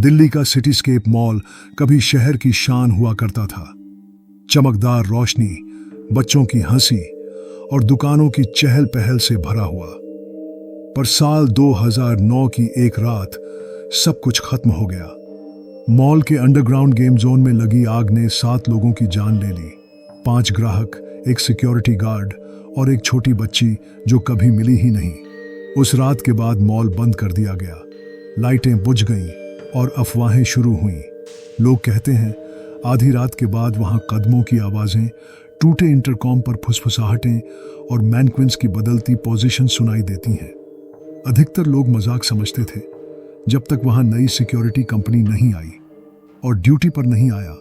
दिल्ली का cityscape mall कभी शहर की शान हुआ करता था। चमकदार रोशनी, बच्चों की हंसी और दुकानों की चहल पहल से भरा हुआ। पर साल 2009 की एक रात सब कुछ खत्म हो गया। मॉल के अंडरग्राउंड गेम जोन में लगी आग ने 7 लोगों की जान ले ली। 5 ग्राहक, एक सिक्योरिटी गार्ड और एक छोटी बच्ची जो कभी मिली ही नहीं। उस रात के बाद मॉल बंद कर दिया गया। लाइटें बुझ गईं और अफवाहें शुरू हुईं। लोग कहते हैं आधी रात के बाद वहां कदमों की आवाजें, टूटे इंटरकॉम पर फुसफुसाहटें और मैनक्विन्स की बदलती पोजीशन सुनाई देती हैं। अधिकतर लोग मजाक समझते थे जब तक वहां नई सिक्योरिटी कंपनी नहीं आई और ड्यूटी पर नहीं आया।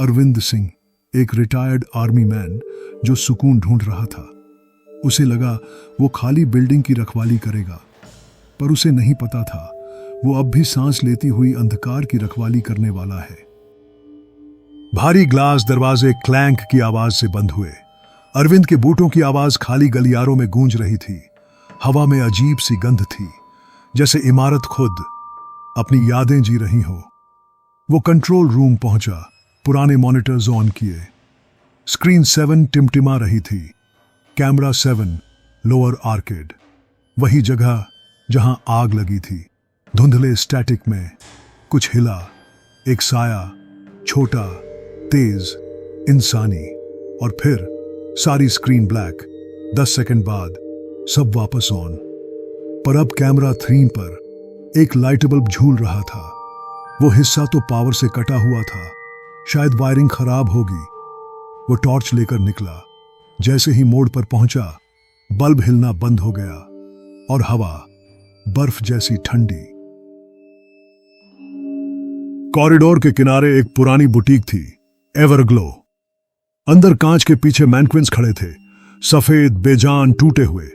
अरविंद सिंह, एक रिटायर्ड आर्मी मैन जो सुकून ढूंढ रहा था। उसे लगा वो खाली बिल्डिंग की रखवाली करेगा, पर उसे नहीं पता था वो अब भी सांस लेती हुई अंधकार की रखवाली करने वाला है। भारी ग्लास दरवाजे क्लैंक की आवाज से बंद हुए। अरविंद के बूटों की आवाज खाली गलियारों में गूंज रही थी। हवा में अजीब सी गंध थी, जैसे इमारत खुद अपनी यादें जी रही हो। वो कंट्रोल रूम पहुंचा, पुराने मॉनिटर्स ऑन किए। स्क्रीन 7 टिमटिमा रही थी। कैमरा 7, लोअर आर्केड, वही जगह जहां आग लगी थी। धुंधले स्टैटिक में कुछ हिला, एक साया, छोटा, तेज, इंसानी, और फिर सारी स्क्रीन ब्लैक। 10 सेकंड बाद सब वापस ऑन। पर अब कैमरा 3 पर एक लाइट बल्ब झूल रहा था। वो हिस्सा तो पावर से कटा हुआ था, शायद वायरिंग खराब होगी। वो टॉर्च लेकर निकला। जैसे ही मोड़ पर पहुंचा, बल्ब हिलना बंद हो गया और हवा बर्फ जैसी ठंडी। कॉरिडोर के किनारे एक पुरानी बुटीक थी, एवरग्लो। अंदर कांच के पीछे मैनक्विन्स खड़े थे, सफेद, बेजान, टूटे हुए।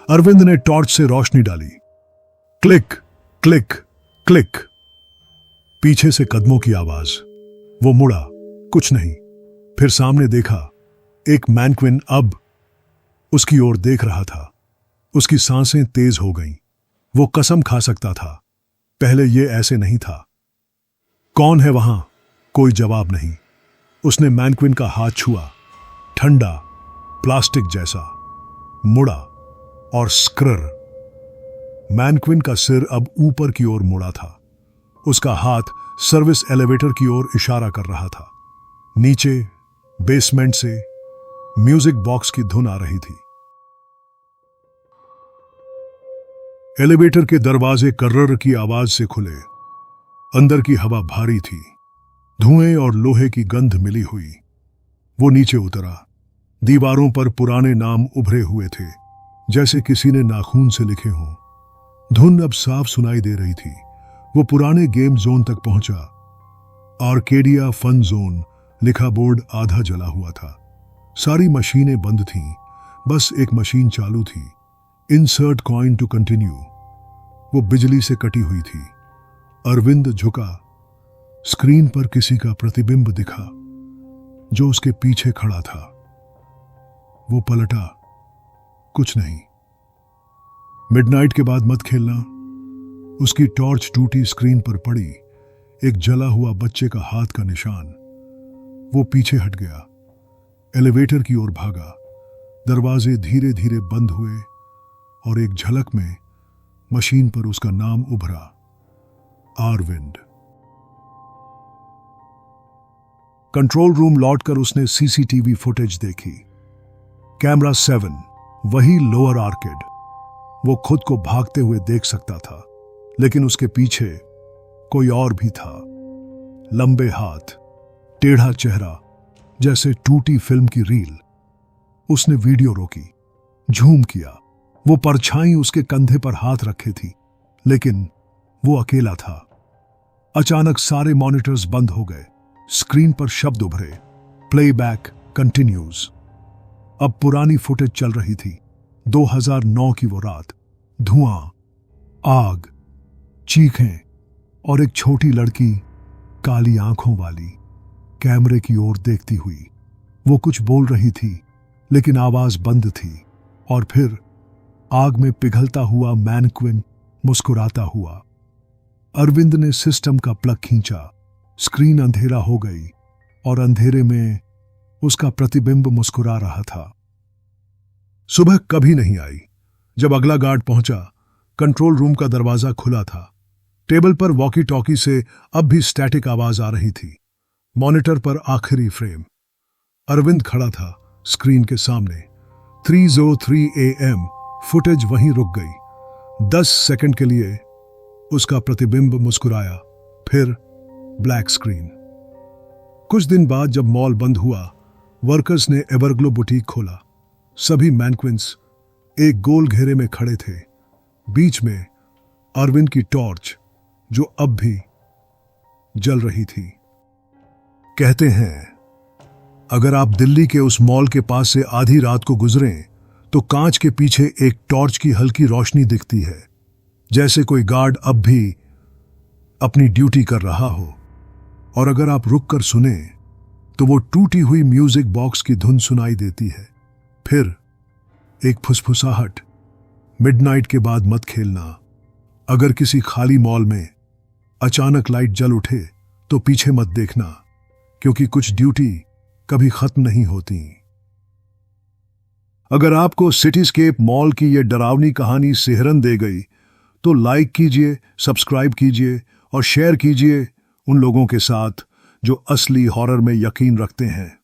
अरविंद ने टॉर्च से रोशनी डाली। Click click click. पीछे से कदमों की आवाज। वो मुड़ा, कुछ नहीं। फिर सामने देखा, एक मैनक्विन अब उसकी ओर देख रहा था। उसकी सांसें तेज हो गईं। वो कसम खा सकता था पहले ये ऐसे नहीं था। कौन है वहां? कोई जवाब नहीं। उसने मैनक्विन का हाथ छुआ, ठंडा, प्लास्टिक जैसा। मुड़ा और स्क्रर। मैनक्विन का सिर अब ऊपर की ओर मुड़ा था। उसका हाथ सर्विस एलिवेटर की ओर इशारा कर रहा था। नीचे बेसमेंट से म्यूजिक बॉक्स की धुन आ रही थी। एलिवेटर के दरवाजे कर्रर की आवाज से खुले। अंदर की हवा भारी थी, धुएं और लोहे की गंध मिली हुई। वो नीचे उतरा। दीवारों पर पुराने नाम उभरे हुए थे, जैसे किसी ने नाखून से लिखे हों। धुन अब साफ सुनाई दे रही थी। वो पुराने गेम जोन तक पहुंचा। आर्केडिया फन जोन लिखा बोर्ड आधा जला हुआ था। सारी मशीनें बंद थीं, बस एक मशीन चालू थी। Insert coin to continue. वो बिजली से कटी हुई थी। अरविंद झुका। स्क्रीन पर किसी का प्रतिबिंब दिखा जो उसके पीछे खड़ा था। वो पलटा, कुछ नहीं। मिडनाइट के बाद मत खेलना। उसकी टॉर्च टूटी स्क्रीन पर पड़ी, एक जला हुआ बच्चे का हाथ का निशान। वो पीछे हट गया, एलिवेटर की ओर भागा। दरवाजे धीरे धीरे बंद हुए और एक झलक में मशीन पर उसका नाम उभरा, अरविंद। कंट्रोल रूम लौटकर उसने सीसीटीवी फुटेज देखी। कैमरा 7, वही लोअर आर्केड। वो खुद को भागते हुए देख सकता था, लेकिन उसके पीछे कोई और भी था। लंबे हाथ, टेढ़ा चेहरा, जैसे टूटी फिल्म की रील। उसने वीडियो रोकी, झूम किया। वो परछाई उसके कंधे पर हाथ रखे थी, लेकिन वो अकेला था। अचानक सारे मॉनिटर्स बंद हो गए। स्क्रीन पर शब्द उभरे, प्लेबैक कंटिन्यूज। अब पुरानी फुटेज चल रही थी। 2009 की वो रात। धुआं, आग, चीखें और एक छोटी लड़की काली आंखों वाली कैमरे की ओर देखती हुई। वो कुछ बोल रही थी, लेकिन आवाज बंद थी। और फिर आग में पिघलता हुआ मैनक्विन मुस्कुराता हुआ। अरविंद ने सिस्टम का प्लग खींचा। स्क्रीन अंधेरा हो गई और अंधेरे में उसका प्रतिबिंब मुस्कुरा रहा था। सुबह कभी नहीं आई। जब अगला गार्ड पहुंचा, कंट्रोल रूम का दरवाजा खुला था। टेबल पर वॉकी टॉकी से अब भी स्टैटिक आवाज आ रही थी। मॉनिटर पर आखिरी फ्रेम। अरविंद खड़ा था स्क्रीन के सामने। 3:03 AM। फुटेज वहीं रुक गई। 10 सेकंड के लिए उसका प्रतिबिंब मुस्कुराया, फिर ब्लैक स्क्रीन। कुछ दिन बाद जब मॉल बंद हुआ, वर्कर्स ने एवरग्लो बुटीक खोला। सभी मैनक्विन्स एक गोल घेरे में खड़े थे। बीच में अरविंद की टॉर्च, जो अब भी जल रही थी। कहते हैं, अगर आप दिल्ली के उस मॉल के पास से आधी रात को गुजरें तो कांच के पीछे एक टॉर्च की हल्की रोशनी दिखती है, जैसे कोई गार्ड अब भी अपनी ड्यूटी कर रहा हो। और अगर आप रुक कर सुने तो वो टूटी हुई म्यूजिक बॉक्स की धुन सुनाई देती है। फिर एक फुसफुसाहट, मिडनाइट के बाद मत खेलना। अगर किसी खाली मॉल में अचानक लाइट जल उठे तो पीछे मत देखना, क्योंकि कुछ ड्यूटी कभी खत्म नहीं होती। अगर आपको सिटीस्केप मॉल की यह डरावनी कहानी सिहरन दे गई तो लाइक कीजिए, सब्सक्राइब कीजिए और शेयर कीजिए उन लोगों के साथ जो असली हॉरर में यकीन रखते हैं।